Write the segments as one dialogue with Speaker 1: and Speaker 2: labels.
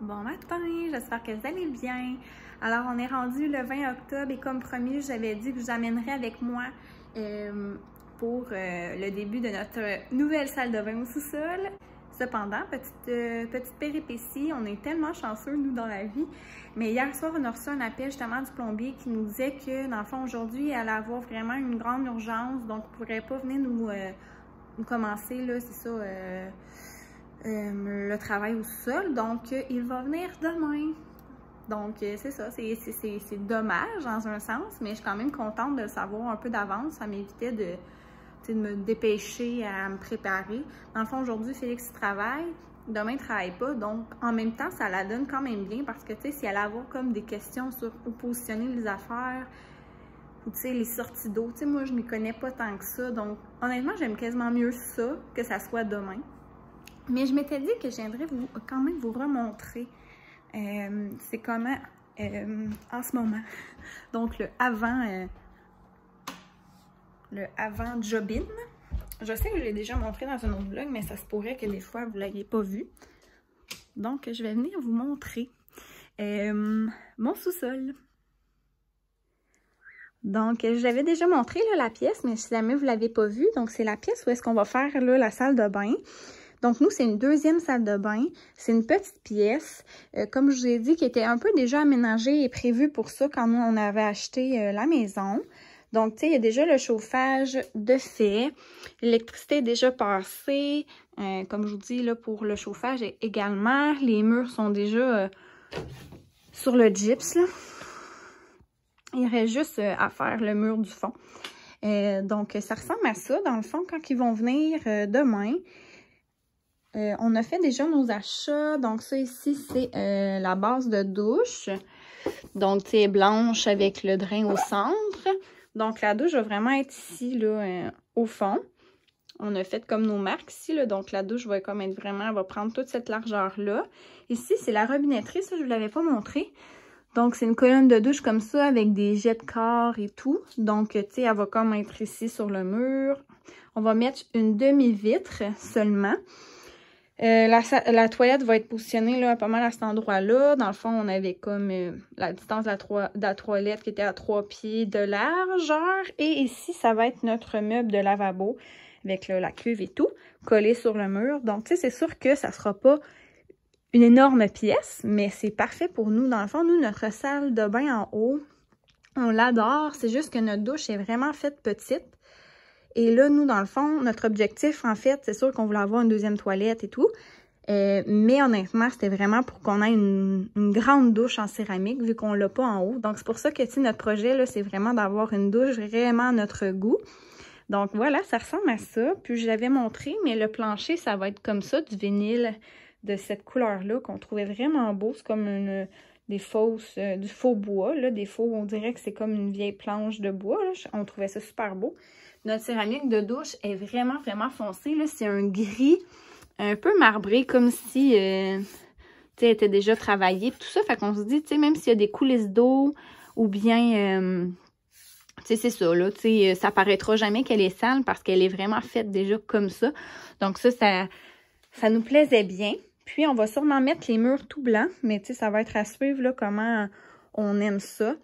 Speaker 1: Bon matin, j'espère que vous allez bien. Alors, on est rendu le 20 octobre et comme promis, j'avais dit que je vous amènerais avec moi pour le début de notre nouvelle salle de bain au sous-sol. Cependant, petite péripétie, on est tellement chanceux, nous, dans la vie. Mais hier soir, on a reçu un appel justement du plombier qui nous disait que, dans le fond, aujourd'hui, elle allait avoir vraiment une grande urgence. Donc, il ne pourrait pas venir nous commencer, là, c'est ça, le travail au sol. Donc, il va venir demain. Donc, c'est ça, c'est dommage dans un sens, mais je suis quand même contente de le savoir un peu d'avance. Ça m'évitait de me dépêcher à me préparer. Dans le fond, aujourd'hui, Félix travaille. Demain, il ne travaille pas. Donc, en même temps, ça la donne quand même bien parce que, tu sais, si elle a avoir comme des questions sur où positionner les affaires, ou, tu sais, les sorties d'eau, tu sais, moi, je ne m'y connais pas tant que ça. Donc, honnêtement, j'aime quasiment mieux ça que ça soit demain. Mais je m'étais dit que je viendrais quand même vous remontrer c'est comment en ce moment. Donc, le avant job-in. Je sais que je l'ai déjà montré dans un autre vlog, mais ça se pourrait que des fois, vous ne l'ayez pas vu. Donc, je vais venir vous montrer mon sous-sol. Donc, je l'avais déjà montré, là, la pièce, mais si jamais vous ne l'avez pas vue, donc c'est la pièce où est-ce qu'on va faire là, la salle de bain. Donc, nous, c'est une deuxième salle de bain. C'est une petite pièce, comme je vous ai dit, qui était un peu déjà aménagée et prévue pour ça quand nous, on avait acheté la maison. Donc, tu sais, il y a déjà le chauffage de fait. L'électricité est déjà passée. Comme je vous dis, là, pour le chauffage également. Les murs sont déjà sur le gyps, là. Il reste juste à faire le mur du fond. Donc, ça ressemble à ça, dans le fond, quand ils vont venir demain. On a fait déjà nos achats. Donc, ça ici, c'est la base de douche. Donc, tu sais, blanche avec le drain au centre. Donc, la douche va vraiment être ici, là, au fond. On a fait comme nos marques ici, là. Donc, la douche va comme être vraiment, elle va prendre toute cette largeur-là. Ici, c'est la robinetterie. Ça, je ne vous l'avais pas montré. Donc, c'est une colonne de douche comme ça avec des jets de corps et tout. Donc, tu sais, elle va comme être ici sur le mur. On va mettre une demi-vitre seulement. La toilette va être positionnée là, pas mal à cet endroit-là. Dans le fond, on avait comme la distance de la toilette qui était à 3 pieds de largeur. Et ici, ça va être notre meuble de lavabo avec là, la cuve et tout, collé sur le mur. Donc, tu sais, c'est sûr que ça ne sera pas une énorme pièce, mais c'est parfait pour nous. Dans le fond, nous, notre salle de bain en haut, on l'adore. C'est juste que notre douche est vraiment faite petite. Et là, nous, dans le fond, notre objectif, en fait, c'est sûr qu'on voulait avoir une deuxième toilette et tout. Mais honnêtement, c'était vraiment pour qu'on ait une grande douche en céramique, vu qu'on l'a pas en haut. Donc, c'est pour ça que, tu sais, notre projet, là, c'est vraiment d'avoir une douche vraiment à notre goût. Donc, voilà, ça ressemble à ça. Puis, je l'avais montré, mais le plancher, ça va être comme ça, du vinyle de cette couleur-là, qu'on trouvait vraiment beau. C'est comme du faux bois, là. Des faux, on dirait que c'est comme une vieille planche de bois, là. On trouvait ça super beau. Notre céramique de douche est vraiment, vraiment foncée. C'est un gris un peu marbré, comme si elle était déjà travaillée. Tout ça, fait qu'on se dit, même s'il y a des coulisses d'eau ou bien, c'est ça, là, ça paraîtra jamais qu'elle est sale parce qu'elle est vraiment faite déjà comme ça. Donc ça nous plaisait bien. Puis, on va sûrement mettre les murs tout blancs, mais ça va être à suivre là, comment on aime ça.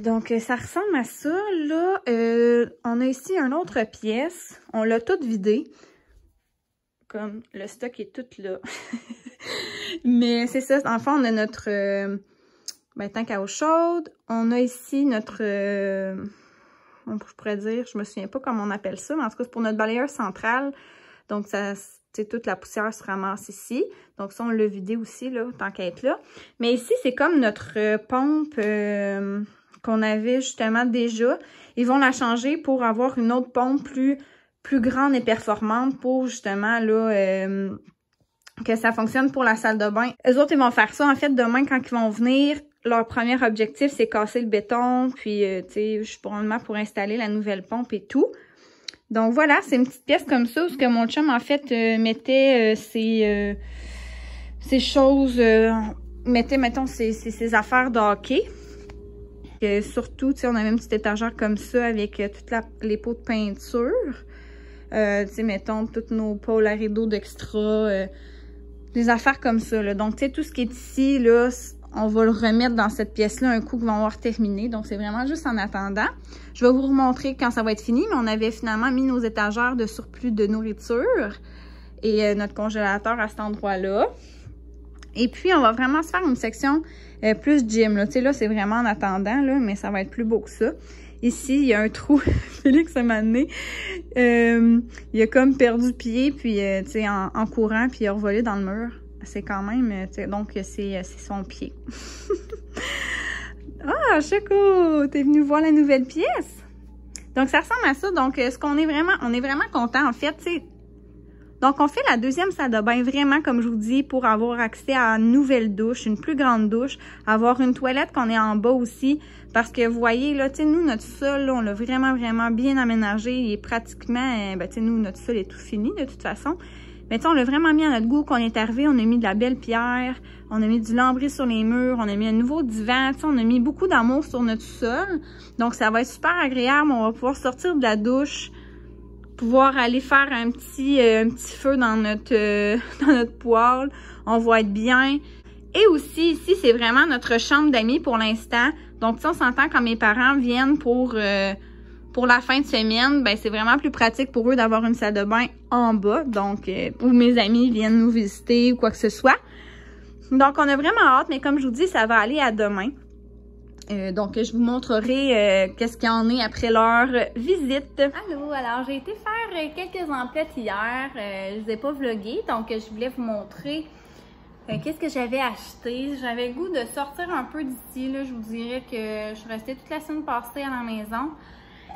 Speaker 1: Donc, ça ressemble à ça. Là, on a ici une autre pièce. On l'a toute vidée. Comme le stock est tout là. Mais c'est ça. Enfin, on a notre tank à eau chaude. On a ici notre... je pourrais dire, je me souviens pas comment on appelle ça, mais en tout cas, c'est pour notre balayeur central. Donc, ça... toute la poussière se ramasse ici. Donc, ça, on l'a vidé aussi, là, tant qu'à être là. Mais ici, c'est comme notre pompe qu'on avait justement déjà. Ils vont la changer pour avoir une autre pompe plus grande et performante pour justement, là, que ça fonctionne pour la salle de bain. Eux autres, ils vont faire ça, en fait, demain, quand ils vont venir. Leur premier objectif, c'est casser le béton. Puis, tu sais, je suis probablement pour installer la nouvelle pompe et tout. Donc voilà, c'est une petite pièce comme ça où ce que mon chum en fait mettait ses choses, mettait mettons ses affaires de hockey. Surtout, tu sais, on avait une petite étagère comme ça avec toutes les pots de peinture. Tu sais, mettons toutes nos pôles à rideaux d'extra, des affaires comme ça, là. Donc, tu sais, tout ce qui est ici, là, on va le remettre dans cette pièce-là un coup qu'on va avoir terminé. Donc, c'est vraiment juste en attendant. Je vais vous remontrer quand ça va être fini, mais on avait finalement mis nos étagères de surplus de nourriture et notre congélateur à cet endroit-là. Et puis, on va vraiment se faire une section plus gym, là. Tu sais, là, c'est vraiment en attendant, là, mais ça va être plus beau que ça. Ici, il y a un trou. Félix, à un moment donné, il a comme perdu pied, puis, tu sais, en courant, puis il a revolé dans le mur. C'est quand même, tu sais, donc, c'est son pied. Ah, Choco! T'es venu voir la nouvelle pièce? Donc, ça ressemble à ça. Donc, ce qu'on est vraiment, on est vraiment content, en fait, tu sais. Donc, on fait la deuxième salle de bain vraiment, comme je vous dis, pour avoir accès à une nouvelle douche, une plus grande douche, avoir une toilette qu'on est en bas aussi, parce que vous voyez, là, tu sais, nous, notre sol, là, on l'a vraiment, vraiment bien aménagé. Il est pratiquement, ben, tu sais, nous, notre sol est tout fini, de toute façon. Mais tu sais, on l'a vraiment mis à notre goût. Quand on est arrivé, on a mis de la belle pierre, on a mis du lambris sur les murs, on a mis un nouveau divan, tu sais, on a mis beaucoup d'amour sur notre sol. Donc, ça va être super agréable. On va pouvoir sortir de la douche, pouvoir aller faire un petit feu dans notre poêle. On va être bien. Et aussi, ici, c'est vraiment notre chambre d'amis pour l'instant. Donc, si on s'entend quand mes parents viennent pour la fin de semaine, ben c'est vraiment plus pratique pour eux d'avoir une salle de bain en bas. Donc, où mes amis viennent nous visiter ou quoi que ce soit. Donc, on a vraiment hâte, mais comme je vous dis, ça va aller à demain. Donc, je vous montrerai qu'est-ce qu'il y en est après leur visite. Allô, alors j'ai été faire quelques emplettes hier. Je ne les ai pas vloguées, donc je voulais vous montrer qu'est-ce que j'avais acheté. J'avais le goût de sortir un peu d'ici. Je vous dirais que je suis restée toute la semaine passée à la maison.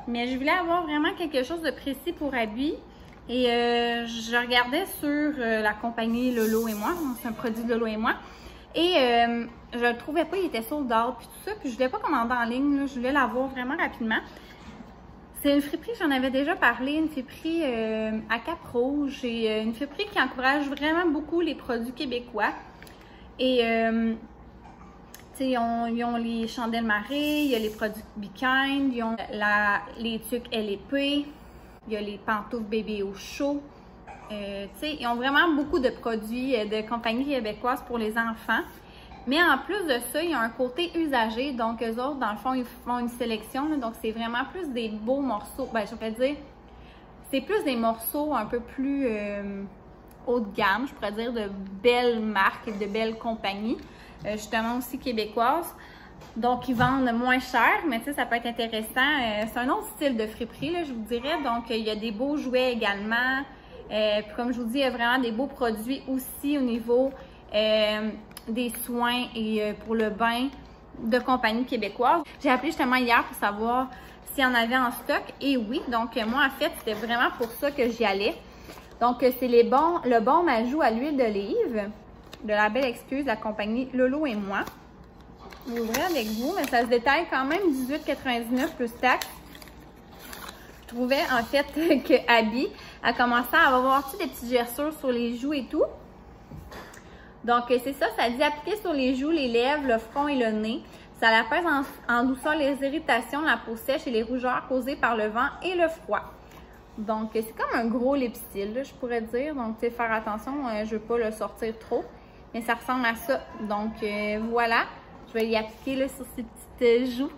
Speaker 1: Mais je voulais avoir vraiment quelque chose de précis pour habits. Et je regardais sur la compagnie Lolo et moi. C'est un produit de Lolo et moi. Et je le trouvais pas, il était sold out, puis tout ça. Puis je voulais pas commander en ligne, là, je voulais l'avoir vraiment rapidement. C'est une friperie, j'en avais déjà parlé, une friperie à Cap-Rouge. Et une friperie qui encourage vraiment beaucoup les produits québécois. Et tu sais, ils ont les chandelles marées, il y a les produits Be Kind, ils ont les tucs LEP, il y a les pantoufles bébé au chaud. Ils ont vraiment beaucoup de produits de compagnies québécoises pour les enfants. Mais en plus de ça, il y a un côté usagé. Donc, eux autres, dans le fond, ils font une sélection. Là, donc, c'est vraiment plus des beaux morceaux. Ben, je pourrais dire, c'est plus des morceaux un peu plus haut de gamme, je pourrais dire, de belles marques et de belles compagnies. Justement aussi québécoises. Donc, ils vendent moins cher, mais tu sais, ça peut être intéressant. C'est un autre style de friperie, là, je vous dirais. Donc, il y a des beaux jouets également. Puis comme je vous dis, il y a vraiment des beaux produits aussi au niveau des soins et pour le bain de compagnie québécoise. J'ai appelé justement hier pour savoir s'il y en avait en stock. Et oui, donc moi en fait, c'était vraiment pour ça que j'y allais. Donc c'est le baume ajout à l'huile d'olive de la belle excuse de la compagnie Lolo et moi. Je vais ouvrir avec vous, mais ça se détaille quand même 18,99 plus taxes. Je trouvais en fait que Abby a commencé à avoir des petites gerçures sur les joues et tout. Donc c'est ça, ça dit appliquer sur les joues, les lèvres, le front et le nez. Ça apaise en douceur les irritations, la peau sèche et les rougeurs causées par le vent et le froid. Donc c'est comme un gros lipstick, là, je pourrais dire. Donc tu sais, faire attention, je ne veux pas le sortir trop. Mais ça ressemble à ça. Donc voilà, je vais y appliquer là, sur ces petites joues.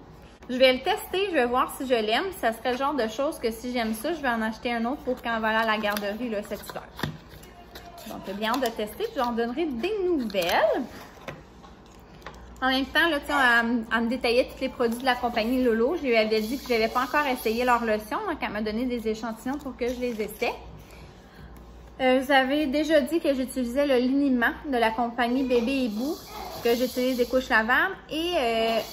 Speaker 1: Je vais le tester, je vais voir si je l'aime. Ça serait le genre de choses que si j'aime ça, je vais en acheter un autre pour quand on va aller à la garderie là, cet hiver. Donc, j'ai bien hâte de tester, puis j'en donnerai des nouvelles. En même temps, là, elle me détaillait tous les produits de la compagnie Lolo. Je lui avais dit que je n'avais pas encore essayé leur lotion, donc elle m'a donné des échantillons pour que je les essaie. Je vous avais déjà dit que j'utilisais le liniment de la compagnie Bébé et Bou, que j'utilise des couches lavables. Et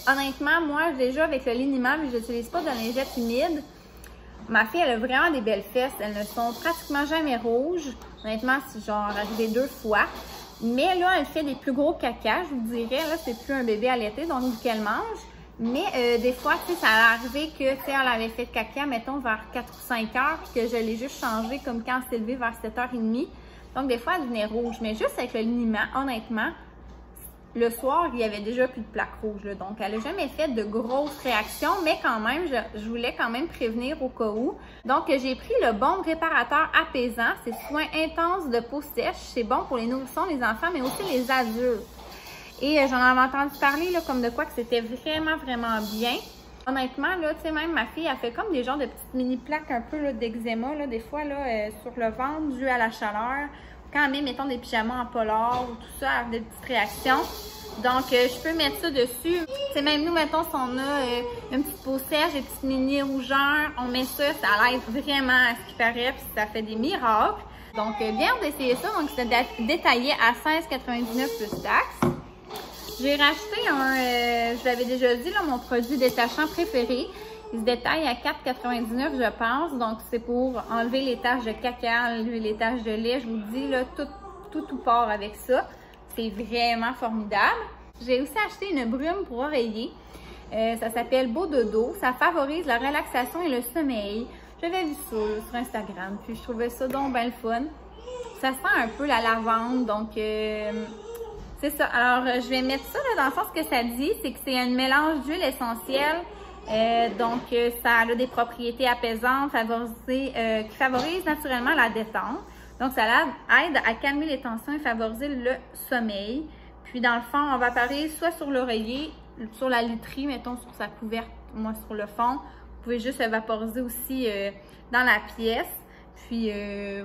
Speaker 1: honnêtement, moi, déjà avec le liniment, je n'utilise pas de lingette humide. Ma fille, elle a vraiment des belles fesses. Elles ne sont pratiquement jamais rouges. Honnêtement, c'est genre arrivé 2 fois. Mais là, elle fait des plus gros caca, je vous dirais. Là, c'est plus un bébé allaité, donc vu qu'elle mange. Mais des fois, tu sais, ça a arrivé que, tu sais, elle avait fait caca, mettons, vers 4 ou 5 heures, puis que je l'ai juste changé comme quand elle s'est levée vers 7h30. Donc, des fois, elle devenait rouge. Mais juste avec le liniment, honnêtement, le soir, il y avait déjà plus de plaques rouges, là, donc elle n'a jamais fait de grosses réactions, mais quand même, je voulais quand même prévenir au cas où. Donc, j'ai pris le baume réparateur apaisant. C'est soin intense de peau sèche. C'est bon pour les nourrissons, les enfants, mais aussi les adultes. Et j'en avais entendu parler là, comme de quoi que c'était vraiment, vraiment bien. Honnêtement, là, tu sais, même ma fille, elle fait comme des genres de petites mini-plaques un peu d'eczéma, là, des fois, là, sur le ventre, dû à la chaleur. Quand elle met, mettons, des pyjamas en polar ou tout ça, avec des petites réactions. Donc, je peux mettre ça dessus. Tu sais, même nous, mettons, si on a une petite peau sèche, des petites mini-rougeurs, on met ça, ça l'aide vraiment à ce qui paraît, puis ça fait des miracles. Donc, bien d'essayer ça. Donc, c'est détaillé à 16,99 plus taxes. J'ai racheté je l'avais déjà dit, là, mon produit détachant préféré. Il se détaille à 4,99 je pense. Donc, c'est pour enlever les taches de caca, enlever les taches de lait. Je vous dis, là, tout part avec ça. C'est vraiment formidable. J'ai aussi acheté une brume pour oreiller. Ça s'appelle Beau Dodo. Ça favorise la relaxation et le sommeil. J'avais vu ça là, sur Instagram. Puis, je trouvais ça donc bien le fun. Ça sent un peu la lavande. Donc, c'est ça. Alors, je vais mettre ça là, dans le sens que ça dit, c'est que c'est un mélange d'huile essentielle. Donc, ça a des propriétés apaisantes, qui favorisent naturellement la détente. Donc, ça aide à calmer les tensions et favoriser le sommeil. Puis, dans le fond, on va parler soit sur l'oreiller, sur la literie, mettons sur sa couverte, moi sur le fond. Vous pouvez juste le vaporiser aussi dans la pièce. Puis,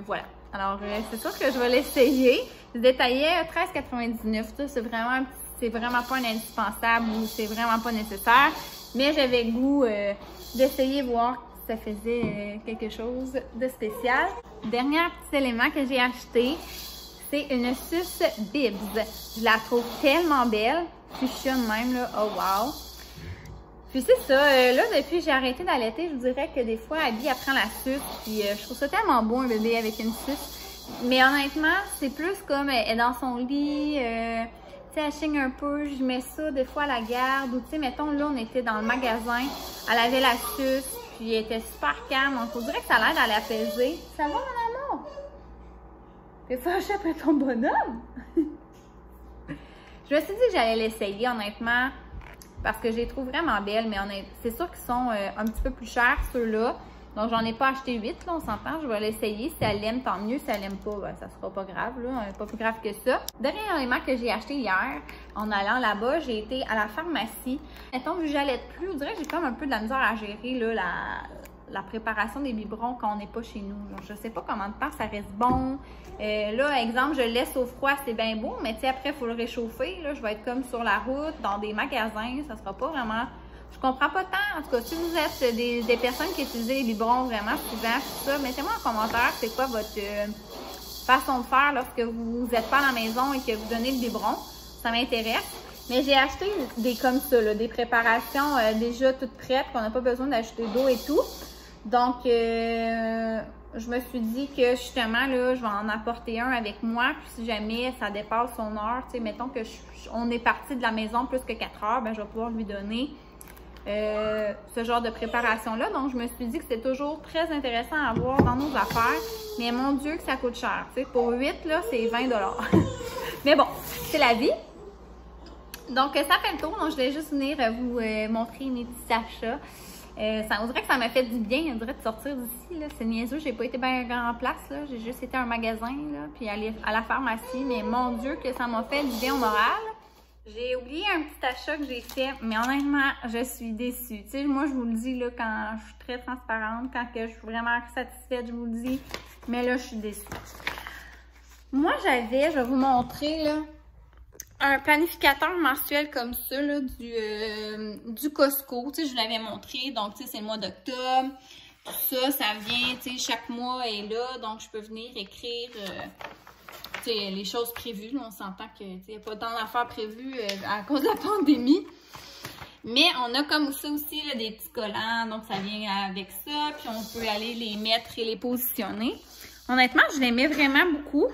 Speaker 1: voilà. Alors, c'est sûr que je vais l'essayer. Je détaillais 13,99. C'est vraiment pas un indispensable ou c'est vraiment pas nécessaire. Mais j'avais le goût d'essayer, voir si ça faisait quelque chose de spécial. Dernier petit élément que j'ai acheté, c'est une suce Bibs. Je la trouve tellement belle. Fuchsionne même, là. Oh wow! Puis c'est ça, là, depuis que j'ai arrêté d'allaiter, je vous dirais que des fois, Abby, elle prend la suce, puis je trouve ça tellement beau, un bébé avec une suce. Mais honnêtement, c'est plus comme elle est dans son lit, tu sais, elle chigne un peu, je mets ça des fois à la garde, ou tu sais, mettons, là, on était dans le magasin, elle avait la suce, puis elle était super calme, donc on dirait que ça l'aide à l'apaiser. Ça va, mon amour? T'es fâchée après ton bonhomme? Je me suis dit que j'allais l'essayer, honnêtement, parce que je les trouve vraiment belles, mais c'est sûr qu'ils sont un petit peu plus chers, ceux-là. Donc, j'en ai pas acheté 8, là, on s'entend. Je vais l'essayer. Si elle l'aime, tant mieux. Si elle l'aime pas, ben, ça sera pas grave, là. Pas plus grave que ça. Dernier élément que j'ai acheté hier, en allant là-bas, j'ai été à la pharmacie. Mettons, vu que j'allais plus, on dirait que j'ai comme un peu de la misère à gérer, là, la préparation des biberons quand on n'est pas chez nous. Donc, je sais pas comment de temps ça reste bon. Là, exemple, je le laisse au froid, c'est bien beau, mais tu sais, après, il faut le réchauffer. Là, je vais être comme sur la route, dans des magasins. Ça sera pas vraiment... Je comprends pas tant. En tout cas, si vous êtes des personnes qui utilisent les biberons vraiment souvent, tout ça, mettez-moi en commentaire c'est quoi votre façon de faire lorsque vous n'êtes pas à la maison et que vous donnez le biberon. Ça m'intéresse. Mais j'ai acheté des comme ça, là, des préparations déjà toutes prêtes, qu'on n'a pas besoin d'ajouter d'eau et tout. Donc, je me suis dit que justement, là, je vais en apporter un avec moi. Puis si jamais ça dépasse son heure, tu sais, mettons que on est parti de la maison plus que 4 heures, ben je vais pouvoir lui donner ce genre de préparation-là. Donc, je me suis dit que c'était toujours très intéressant à avoir dans nos affaires. Mais mon Dieu que ça coûte cher. Tu sais, pour 8, là, c'est 20 $. Mais bon, c'est la vie. Donc, ça fait le tour. Donc, je vais juste venir vous montrer mes petits achats. On dirait que ça m'a fait du bien, on dirait, de sortir d'ici. C'est niaiseux, j'ai pas été bien en place. J'ai juste été à un magasin, là, puis aller à la pharmacie. Mais mon Dieu, que ça m'a fait du bien au moral. J'ai oublié un petit achat que j'ai fait, mais honnêtement, je suis déçue. Tu sais, moi, je vous le dis, là, quand je suis très transparente, quand que je suis vraiment satisfaite, je vous le dis. Mais là, je suis déçue. Moi, je vais vous montrer, là, un planificateur mensuel comme ça, là, du Costco. Tu sais, je vous l'avais montré. Donc, tu sais, c'est le mois d'octobre. Tout ça, ça vient, tu sais, chaque mois est là. Donc, je peux venir écrire... les choses prévues, là, on s'entend qu'il n'y a pas tant d'affaires prévues à cause de la pandémie. Mais on a comme ça aussi là, des petits collants, donc ça vient avec ça. Puis on peut aller les mettre et les positionner. Honnêtement, je l'aimais vraiment beaucoup.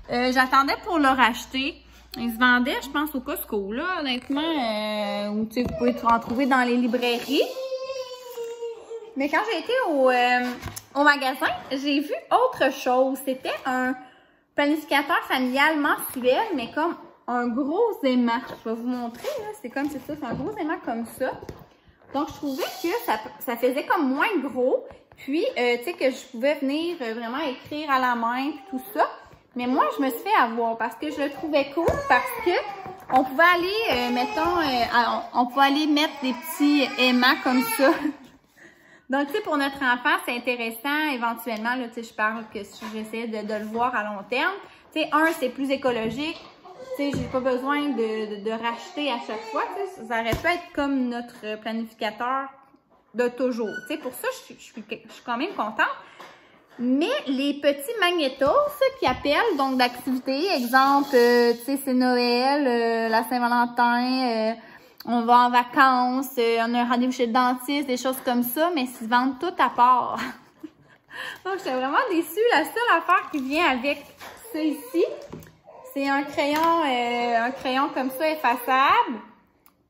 Speaker 1: J'attendais pour le racheter. Ils se vendaient, je pense, au Costco, là, honnêtement. Ou vous pouvez en trouver dans les librairies. Mais quand j'ai été au magasin, j'ai vu autre chose. C'était un planificateur familial mensuel, mais comme un gros aimant. Je vais vous montrer, là. C'est comme c'est ça, c'est un gros aimant comme ça. Donc, je trouvais que ça faisait comme moins gros. Puis, tu sais, que je pouvais venir vraiment écrire à la main puis tout ça. Mais moi, je me suis fait avoir parce que je le trouvais cool parce que on pouvait aller, on pouvait aller mettre des petits aimants comme ça. Donc, tu sais, pour notre enfant, c'est intéressant. Éventuellement, là, tu sais, je parle que si j'essaie de le voir à long terme. Tu sais, c'est plus écologique. Tu sais, j'ai pas besoin de racheter à chaque fois. Tu sais, ça aurait pu être comme notre planificateur de toujours. Tu sais, pour ça, je suis quand même contente. Mais les petits magnétos qui appellent, donc d'activités, exemple, tu sais, c'est Noël, la Saint-Valentin, on va en vacances, on a un rendez-vous chez le dentiste, des choses comme ça, mais ils se vendent tout à part. Donc, j'étais vraiment déçue. La seule affaire qui vient avec ça ici, c'est un crayon comme ça effaçable.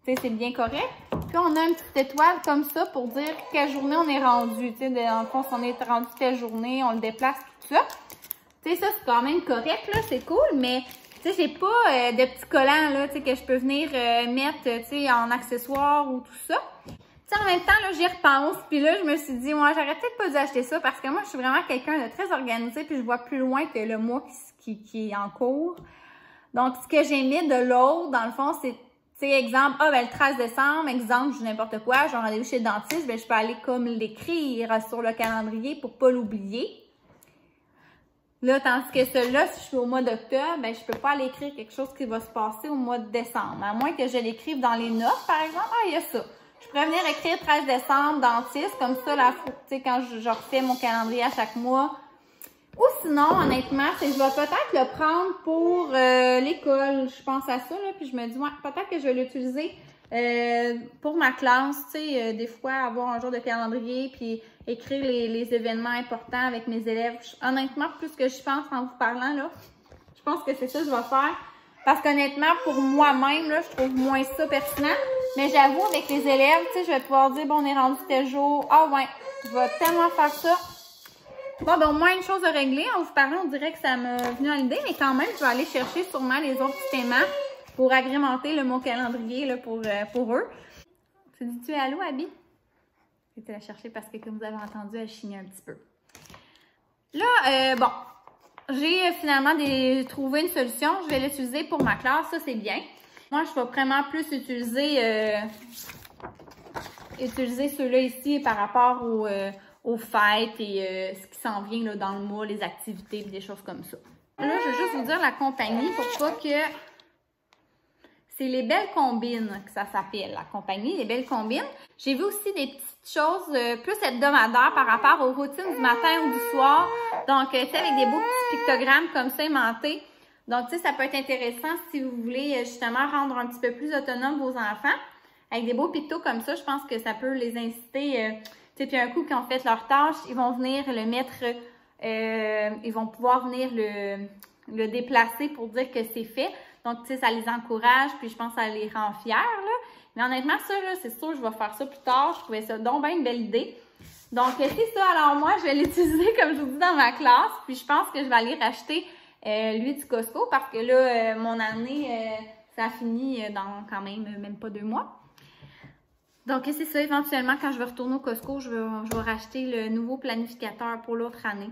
Speaker 1: Tu sais, c'est bien correct. Puis, on a une petite étoile comme ça pour dire quelle journée on est rendu. Tu sais, dans le fond, si on est rendu telle journée, on le déplace, tout ça. Tu sais, ça, c'est quand même correct, là, c'est cool, mais tu sais, j'ai pas de petits collants, là, tu sais, que je peux venir mettre, tu sais, en accessoire ou tout ça. Tu sais, en même temps, là, j'y repense, puis là, je me suis dit, moi, j'aurais peut-être pas dû acheter ça parce que moi, je suis vraiment quelqu'un de très organisé, puis je vois plus loin que le mois qui est en cours. Donc, ce que j'ai mis de l'autre, dans le fond, c'est, tu sais, exemple, le 13 décembre, exemple, je n'importe quoi, j'ai un rendez-vous chez le dentiste, ben, je peux aller comme l'écrire sur le calendrier pour pas l'oublier. Là, tandis que celui-là, si je suis au mois d'octobre, ben, je peux pas aller écrire quelque chose qui va se passer au mois de décembre. À moins que je l'écrive dans les notes, par exemple. Ah, il y a ça. Je pourrais venir écrire 13 décembre, dentiste, comme ça, là, tu sais, quand je refais mon calendrier à chaque mois. Ou sinon, honnêtement, je vais peut-être le prendre pour l'école. Je pense à ça, là, puis je me dis, ouais, peut-être que je vais l'utiliser pour ma classe, tu sais, des fois, avoir un jour de calendrier, puis écrire les événements importants avec mes élèves. Honnêtement, plus que je pense en vous parlant, là, je pense que c'est ça que je vais faire. Parce qu'honnêtement, pour moi-même, là, je trouve moins ça pertinent. Mais j'avoue, avec les élèves, tu sais, je vais pouvoir dire, bon, on est rendu tel jour. Ah ouais, je vais tellement faire ça. Bon, ben au moins une chose à régler. En vous parlant, on dirait que ça m'a venu à l'idée, mais quand même, je vais aller chercher sûrement les autres petits paiements pour agrémenter mon calendrier là, pour eux. Tu dis-tu allô, Abby? Je vais te la chercher parce que, comme vous avez entendu, elle chignait un petit peu. Là, bon, j'ai finalement trouvé une solution. Je vais l'utiliser pour ma classe, ça c'est bien. Moi, je vais vraiment plus utiliser ceux-là ici par rapport aux fêtes et ce qui s'en vient là, dans le mois, les activités et des choses comme ça. Là, je vais juste vous dire la compagnie pour pas que... C'est les Belles Combines que ça s'appelle, la compagnie, les Belles Combines. J'ai vu aussi des petites choses plus hebdomadaires par rapport aux routines du matin ou du soir. Donc, tu sais, avec des beaux petits pictogrammes comme ça aimantés. Donc, tu sais, ça peut être intéressant si vous voulez justement rendre un petit peu plus autonome vos enfants. Avec des beaux pictos comme ça, je pense que ça peut les inciter... tu sais, puis un coup, quand on fait leur tâche, ils vont venir le mettre... ils vont pouvoir venir le déplacer pour dire que c'est fait. Donc, tu sais, ça les encourage, puis je pense que ça les rend fiers, là. Mais honnêtement, ça, là, c'est sûr, je vais faire ça plus tard. Je trouvais ça donc bien une belle idée. Donc, c'est ça. Alors, moi, je vais l'utiliser, comme je vous dis, dans ma classe. Puis, je pense que je vais aller racheter lui du Costco parce que là, mon année, ça a fini dans quand même pas 2 mois. Donc, c'est ça. Éventuellement, quand je vais retourner au Costco, je vais racheter le nouveau planificateur pour l'autre année.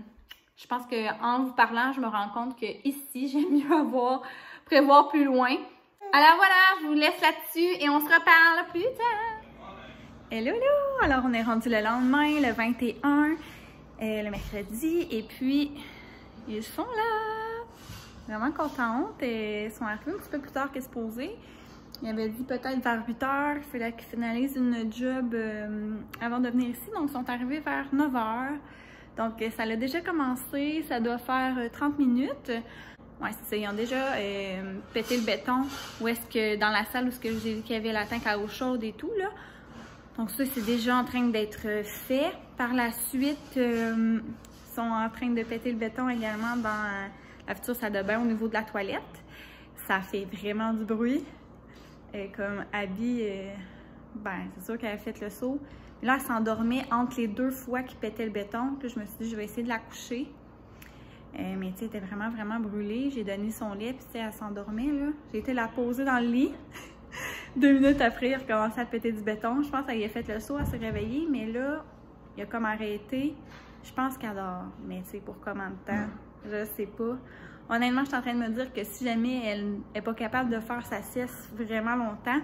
Speaker 1: Je pense qu'en vous parlant, je me rends compte que ici, j'aime mieux prévoir plus loin. Alors voilà, je vous laisse là-dessus et on se reparle plus tard. Hello, hello! Alors, on est rendu le lendemain, le 21, le mercredi, et puis, ils sont là! Vraiment contentes. Ils sont arrivés un petit peu plus tard que supposé. Ils avaient dit peut-être vers 8 h, il fallait qu'ils finalisent une job avant de venir ici, donc ils sont arrivés vers 9 h. Donc, ça a déjà commencé, ça doit faire 30 minutes. Ouais, c'est ça, ils ont déjà pété le béton. Où est-ce que, dans la salle où j'ai vu qu'il y avait la tank à eau chaude et tout, là. Donc, ça, c'est déjà en train d'être fait. Par la suite, ils sont en train de péter le béton également dans la future salle de bain au niveau de la toilette. Ça fait vraiment du bruit. Comme Abby, ben, c'est sûr qu'elle a fait le saut. Là, elle s'endormait entre les 2 fois qu'il pétait le béton. Puis je me suis dit, je vais essayer de la coucher. Mais tu sais, elle était vraiment, vraiment brûlée. J'ai donné son lait, puis tu sais, elle s'endormait, là. J'ai été la poser dans le lit. 2 minutes après, il recommençait à péter du béton. Je pense qu'elle a fait le saut, elle s'est réveillée, mais là, il a comme arrêté. Je pense qu'elle dort. Mais tu sais, pour combien de temps? Je sais pas. Honnêtement, je suis en train de me dire que si jamais elle n'est pas capable de faire sa sieste vraiment longtemps,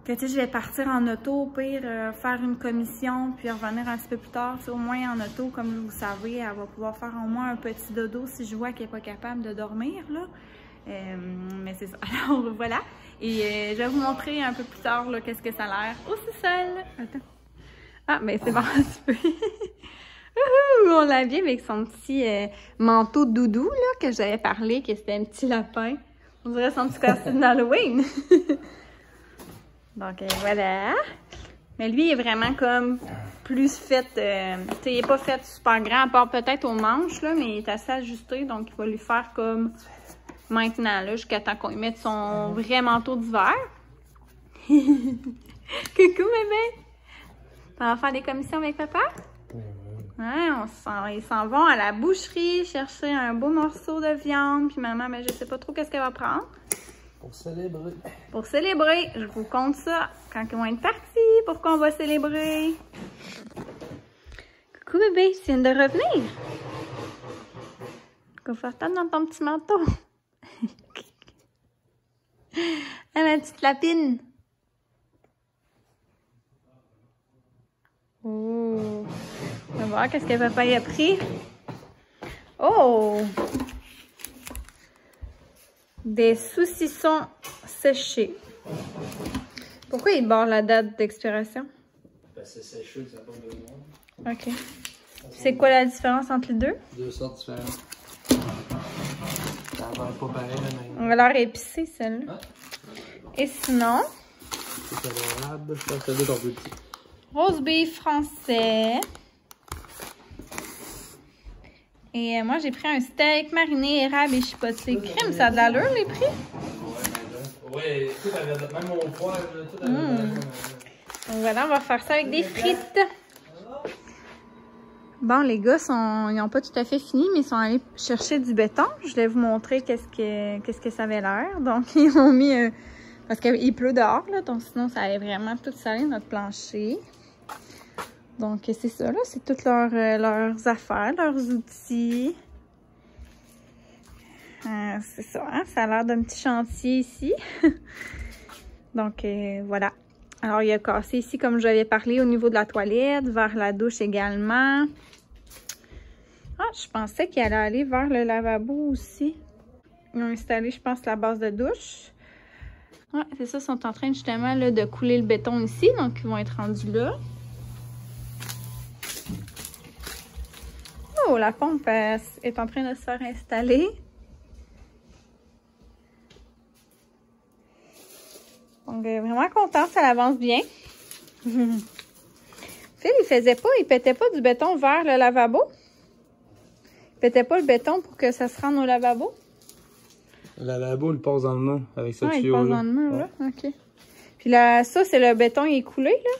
Speaker 1: que tu sais, je vais partir en auto, au pire, faire une commission, puis revenir un petit peu plus tard. Au moins en auto, comme vous savez, elle va pouvoir faire au moins un petit dodo si je vois qu'elle n'est pas capable de dormir, là. Mais c'est ça. Alors, voilà. Et je vais vous montrer un peu plus tard, là, qu'est-ce que ça a l'air au sous-sol. Attends. Ah, mais c'est bon, tu peux. On l'a bien avec son petit manteau de doudou, là, que j'avais parlé, que c'était un petit lapin. On dirait son petit costume d'Halloween. Donc, voilà. Mais lui, il est vraiment comme plus fait... tu sais, il n'est pas fait super grand, à part peut-être aux manches, là, mais il est assez ajusté. Donc, il va lui faire comme maintenant, là, jusqu'à temps qu'on lui mette son vrai manteau d'hiver. Coucou, bébé! T'en vas faire des commissions avec papa? Ouais, ils s'en vont à la boucherie chercher un beau morceau de viande. Puis maman, ben, je sais pas trop qu'est-ce qu'elle va prendre.
Speaker 2: Pour célébrer.
Speaker 1: Pour célébrer. Je vous compte ça quand ils vont être partis. Pourquoi on va célébrer? Coucou bébé, tu viens de revenir? Confortable dans ton petit manteau. Ah, ma petite lapine. Oh. On va voir qu'est-ce que papa y a pris. Oh! Des saucissons séchés. Pourquoi il barre la date d'expiration?
Speaker 2: Parce que c'est séché, ça n'a pas besoin.
Speaker 1: OK. C'est quoi la différence entre les deux?
Speaker 2: 2 sortes différentes. Ça va pas pareil, mais...
Speaker 1: On va leur épicer, celle-là. Et sinon...
Speaker 2: C'est adorable. Je pense que c'est ton plus petit.
Speaker 1: Rose beef français. Et moi, j'ai pris un steak mariné, érable et chipoté. Crème, ça a de l'allure, les prix?
Speaker 2: Ouais, tout avait même mon poids, tout avait
Speaker 1: Donc voilà, on va faire ça avec des frites. Bon, les gars, ils n'ont pas tout à fait fini, mais ils sont allés chercher du béton. Je vais vous montrer qu'est-ce que ça avait l'air. Donc, ils ont mis... parce qu'il pleut dehors, là, donc sinon, ça allait vraiment tout saler notre plancher. Donc, c'est ça, là. C'est toutes leurs affaires, leurs outils. C'est ça, hein? Ça a l'air d'un petit chantier ici. Donc, voilà. Alors, il a cassé ici, comme j'avais parlé, au niveau de la toilette, vers la douche également. Ah, je pensais qu'il allait aller vers le lavabo aussi. Ils ont installé, je pense, la base de douche. Ouais, c'est ça, ils sont en train justement là, de couler le béton ici, donc ils vont être rendus là. Oh, la pompe est en train de se faire installer. Donc, vraiment contente, ça avance bien. Phil, il pétait pas du béton vers le lavabo? Il pétait pas le béton pour que ça se rende au lavabo?
Speaker 2: Le lavabo, il passe dans le mur avec ce tuyau-là.
Speaker 1: Il passe dans le mur, là? OK. Puis là, ça, c'est le béton, il est coulé, là?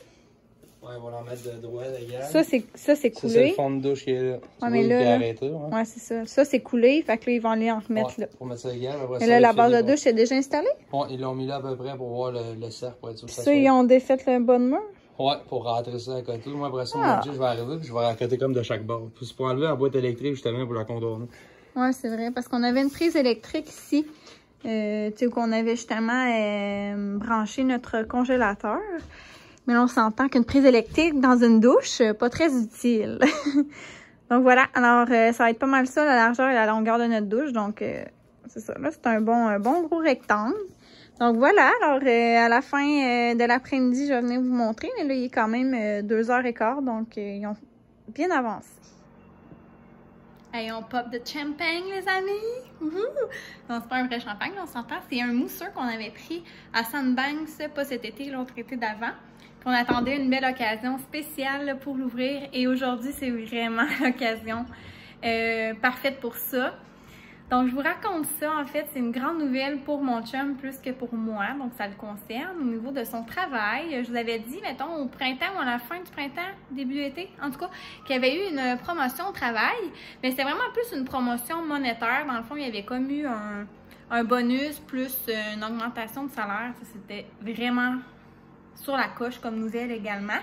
Speaker 2: Ouais, on va l'en mettre de droit, légal.
Speaker 1: Ça, c'est coulé.
Speaker 2: C'est le fond de douche qui est là.
Speaker 1: Ouais, mais là,
Speaker 2: arrêté,
Speaker 1: ouais, c'est ça. Ça, c'est coulé, fait que là, ils vont aller en remettre là.
Speaker 2: Pour mettre ça légal.
Speaker 1: Mais là, la base de douche est déjà installée?
Speaker 2: Ouais, ils l'ont mis là à peu près pour voir le cercle, pour être sûr que ça
Speaker 1: Ça, ils ont défait le bas de mur?
Speaker 2: Ouais, pour rentrer ça à côté. Moi, après ça, je vais arriver puis je vais raccoter comme de chaque bord. Puis c'est pour enlever la boîte électrique, justement, pour la contourner.
Speaker 1: Ouais, c'est vrai, parce qu'on avait une prise électrique ici. Tu sais, où on avait justement branché notre congélateur. Mais là, on s'entend qu'une prise électrique dans une douche, pas très utile. Donc voilà, alors ça va être pas mal ça, la largeur et la longueur de notre douche. Donc c'est ça, là, c'est un bon gros rectangle. Donc voilà, alors à la fin de l'après-midi, je vais venir vous montrer. Mais là, il est quand même 2h15, donc ils ont bien avancé. Allez, on pop de champagne, les amis! Non, c'est pas un vrai champagne, on s'entend. C'est un mousseux qu'on avait pris à Sandbanks, pas cet été, l'autre été d'avant. Qu'on attendait une belle occasion spéciale pour l'ouvrir. Et aujourd'hui, c'est vraiment l'occasion parfaite pour ça. Donc, je vous raconte ça. En fait, c'est une grande nouvelle pour mon chum plus que pour moi. Donc, ça le concerne au niveau de son travail. Je vous avais dit, mettons, au printemps ou à la fin du printemps, début d'été, en tout cas, qu'il y avait eu une promotion au travail. Mais c'était vraiment plus une promotion monétaire. Dans le fond, il y avait comme eu un bonus plus une augmentation de salaire. Ça, c'était vraiment sur la coche comme nouvelle également.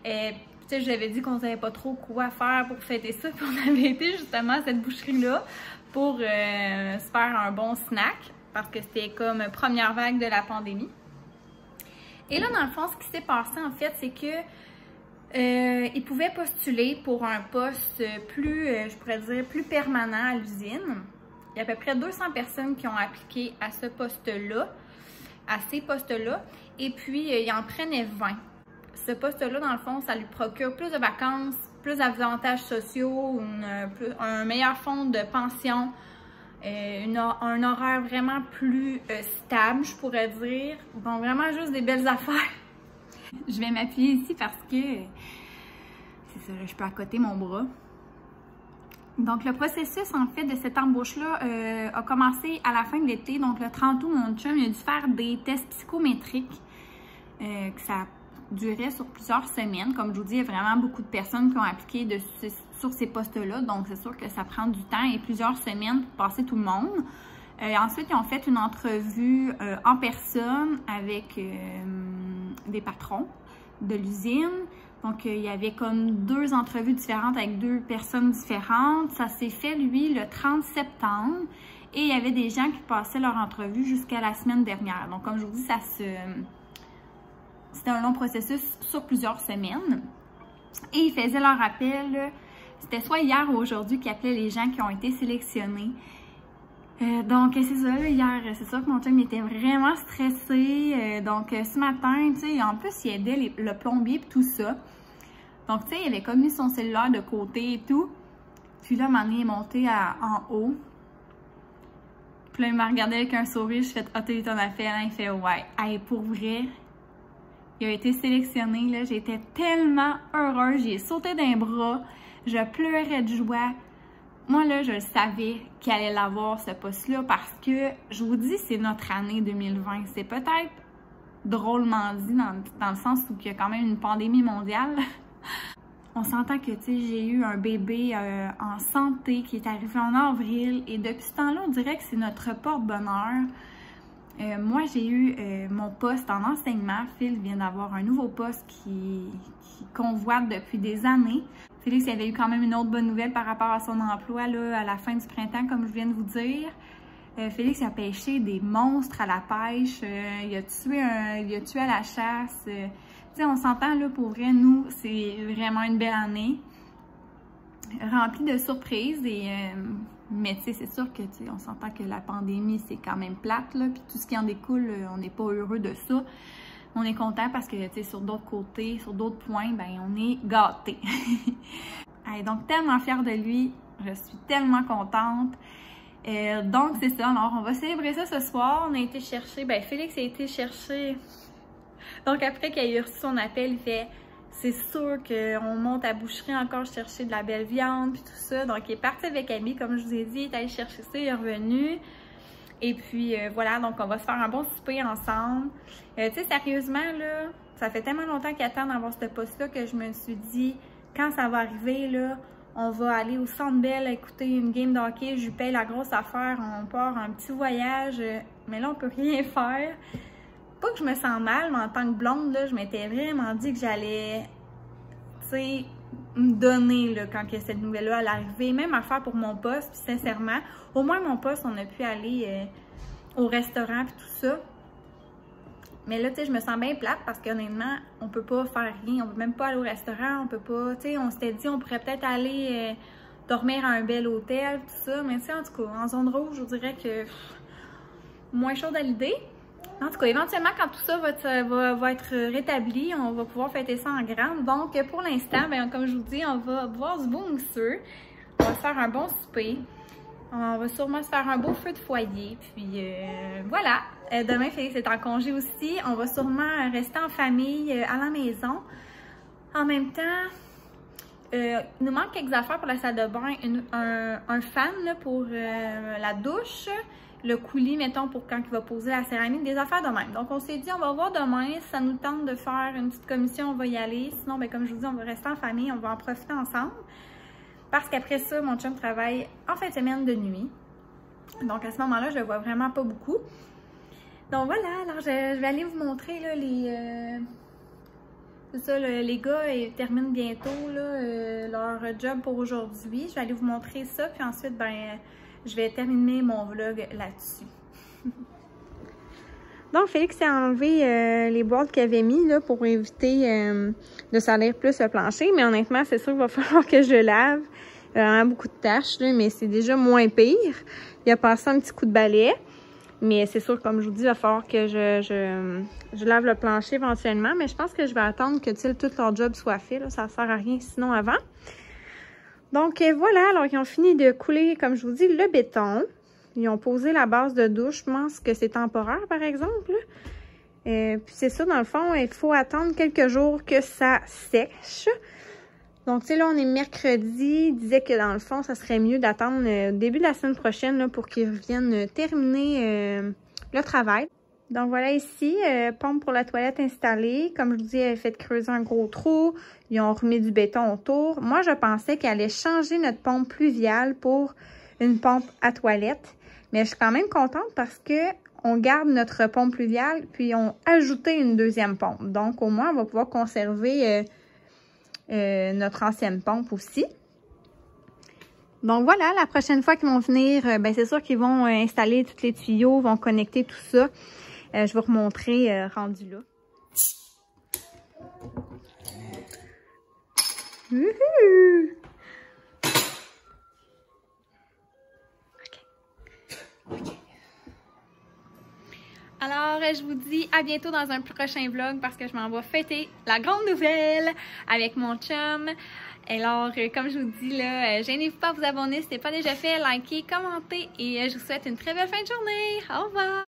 Speaker 1: Je vous avais dit qu'on ne savait pas trop quoi faire pour fêter ça. Puis on avait été justement à cette boucherie-là pour se faire un bon snack parce que c'était comme première vague de la pandémie. Et là, dans le fond, ce qui s'est passé, en fait, c'est que il pouvait postuler pour un poste plus, je pourrais dire, plus permanent à l'usine. Il y a à peu près 200 personnes qui ont appliqué à ce poste-là, à ces postes-là, et puis il en prenait 20. Ce poste-là, dans le fond, ça lui procure plus de vacances, plus d'avantages sociaux, un meilleur fonds de pension, un horaire vraiment plus stable, je pourrais dire. Donc, vraiment juste des belles affaires. Je vais m'appuyer ici parce que, c'est ça, là, je peux accoter mon bras. Donc, le processus, en fait, de cette embauche-là a commencé à la fin de l'été. Donc, le 30 août, mon chum, il a dû faire des tests psychométriques, que ça durait sur plusieurs semaines. Comme je vous dis, il y a vraiment beaucoup de personnes qui ont appliqué sur ces postes-là. Donc, c'est sûr que ça prend du temps et plusieurs semaines pour passer tout le monde. Ensuite, ils ont fait une entrevue en personne avec des patrons de l'usine. Donc, il y avait comme 2 entrevues différentes avec 2 personnes différentes. Ça s'est fait, lui, le 30 septembre. Et il y avait des gens qui passaient leur entrevue jusqu'à la semaine dernière. Donc, comme je vous dis, c'était un long processus sur plusieurs semaines. Et ils faisaient leur appel, c'était soit hier ou aujourd'hui qu'ils appelaient les gens qui ont été sélectionnés. Donc, c'est ça, là, hier, c'est sûr que mon chum était vraiment stressé. Donc, ce matin, tu sais, en plus, il aidait le plombier et tout ça. Donc, tu sais, il avait comme mis son cellulaire de côté et tout. Puis là, à un moment donné, il est monté en haut. Puis là, il m'a regardé avec un sourire. Je fais « Ah, t'as eu ton appel? » Il fait « Ouais. » Hey, pour vrai, il a été sélectionné, là. J'étais tellement heureuse. J'ai sauté d'un bras. Je pleurais de joie. Moi, là, je le savais qu'il allait l'avoir, ce poste-là, parce que, je vous dis, c'est notre année 2020. C'est peut-être drôlement dit dans le sens où il y a quand même une pandémie mondiale. On s'entend que, tu sais, j'ai eu un bébé en santé qui est arrivé en avril. Et depuis ce temps-là, on dirait que c'est notre porte-bonheur. Moi, j'ai eu mon poste en enseignement. Phil vient d'avoir un nouveau poste qui convoite depuis des années. Félix, il avait eu quand même une autre bonne nouvelle par rapport à son emploi là, à la fin du printemps, comme je viens de vous dire. Félix a pêché des monstres à la pêche. Il a tué à la chasse. Tu sais, on s'entend là, pour vrai, nous, c'est vraiment une belle année. Remplie de surprises mais tu sais, c'est sûr que on s'entend que la pandémie, c'est quand même plate, là, puis tout ce qui en découle, on n'est pas heureux de ça. On est content parce que, tu sais, sur d'autres côtés, sur d'autres points, ben on est gâtés. Donc, tellement fière de lui. Je suis tellement contente. Donc, c'est ça. Alors, on va célébrer ça ce soir. On a été chercher, ben Félix a été chercher. Donc, après qu'il ait reçu son appel, il fait... C'est sûr qu'on monte à boucherie encore chercher de la belle viande puis tout ça. Donc, il est parti avec Abby, comme je vous ai dit, il est allé chercher ça, il est revenu. Et puis, voilà, donc on va se faire un bon souper ensemble. Tu sais, sérieusement, là, ça fait tellement longtemps qu'il attend d'avoir ce poste-là que je me suis dit, quand ça va arriver, là, on va aller au Centre Bell écouter une game de hockey, je lui paye la grosse affaire, on part un petit voyage, mais là, on peut rien faire. Pas que je me sens mal, mais en tant que blonde, là, je m'étais vraiment dit que j'allais, tu sais, me donner là, quand cette nouvelle-là allait arriver, même à faire pour mon poste, puis sincèrement, au moins mon poste, on a pu aller au restaurant puis tout ça. Mais là, tu sais, je me sens bien plate parce qu'honnêtement, on peut pas faire rien, on peut même pas aller au restaurant, on peut pas, tu sais, on s'était dit, on pourrait peut-être aller dormir à un bel hôtel, tout ça, mais tu sais, en tout cas, en zone rouge, je vous dirais que moins chaud à l'idée. En tout cas, éventuellement, quand tout ça va être rétabli, on va pouvoir fêter ça en grande. Donc, pour l'instant, bien, comme je vous dis, on va boire du beau mousseux. On va se faire un bon souper. On va sûrement se faire un beau feu de foyer. Puis, voilà. Demain, Félix est en congé aussi. On va sûrement rester en famille à la maison. En même temps, il nous manque quelques affaires pour la salle de bain. Un fan là, pour la douche, le coulis, mettons, pour quand il va poser la céramique, des affaires de même. Donc, on s'est dit, on va voir demain. Si ça nous tente de faire une petite commission, on va y aller. Sinon, ben, comme je vous dis, on va rester en famille, on va en profiter ensemble. Parce qu'après ça, mon chum travaille en fin de semaine de nuit. Donc, à ce moment-là, je le vois vraiment pas beaucoup. Donc, voilà. Alors, je vais aller vous montrer là, c'est ça, les gars, ils terminent bientôt là, leur job pour aujourd'hui. Je vais aller vous montrer ça. Puis ensuite, ben, je vais terminer mon vlog là-dessus. Donc, Félix a enlevé les boîtes qu'il avait mis là, pour éviter de salir plus le plancher. Mais honnêtement, c'est sûr qu'il va falloir que je lave. Il y a vraiment beaucoup de tâches, là, mais c'est déjà moins pire. Il a passé un petit coup de balai. Mais c'est sûr, comme je vous dis, il va falloir que je lave le plancher éventuellement. Mais je pense que je vais attendre que tout leur job soit fait. Là. Ça ne sert à rien sinon avant. Donc voilà, alors ils ont fini de couler, comme je vous dis, le béton. Ils ont posé la base de douche. Je pense que c'est temporaire, par exemple. Puis c'est ça, dans le fond, il faut attendre quelques jours que ça sèche. Donc, tu sais, là, on est mercredi. Il disait que, dans le fond, ça serait mieux d'attendre début de la semaine prochaine là, pour qu'ils reviennent terminer le travail. Donc, voilà ici, pompe pour la toilette installée. Comme je vous dis, elle a fait creuser un gros trou. Ils ont remis du béton autour. Moi, je pensais qu'elle allait changer notre pompe pluviale pour une pompe à toilette. Mais je suis quand même contente parce que on garde notre pompe pluviale, puis on a ajouté une deuxième pompe. Donc, au moins, on va pouvoir conserver notre ancienne pompe aussi. Donc voilà, la prochaine fois qu'ils vont venir, ben c'est sûr qu'ils vont installer tous les tuyaux, vont connecter tout ça. Je vais vous remontrer rendu là. Wouhou! OK. Alors, je vous dis à bientôt dans un prochain vlog parce que je m'en vais fêter la grande nouvelle avec mon chum. Alors, comme je vous dis là, gênez-vous pas à vous abonner si ce n'est pas déjà fait, likez, commentez et je vous souhaite une très belle fin de journée. Au revoir!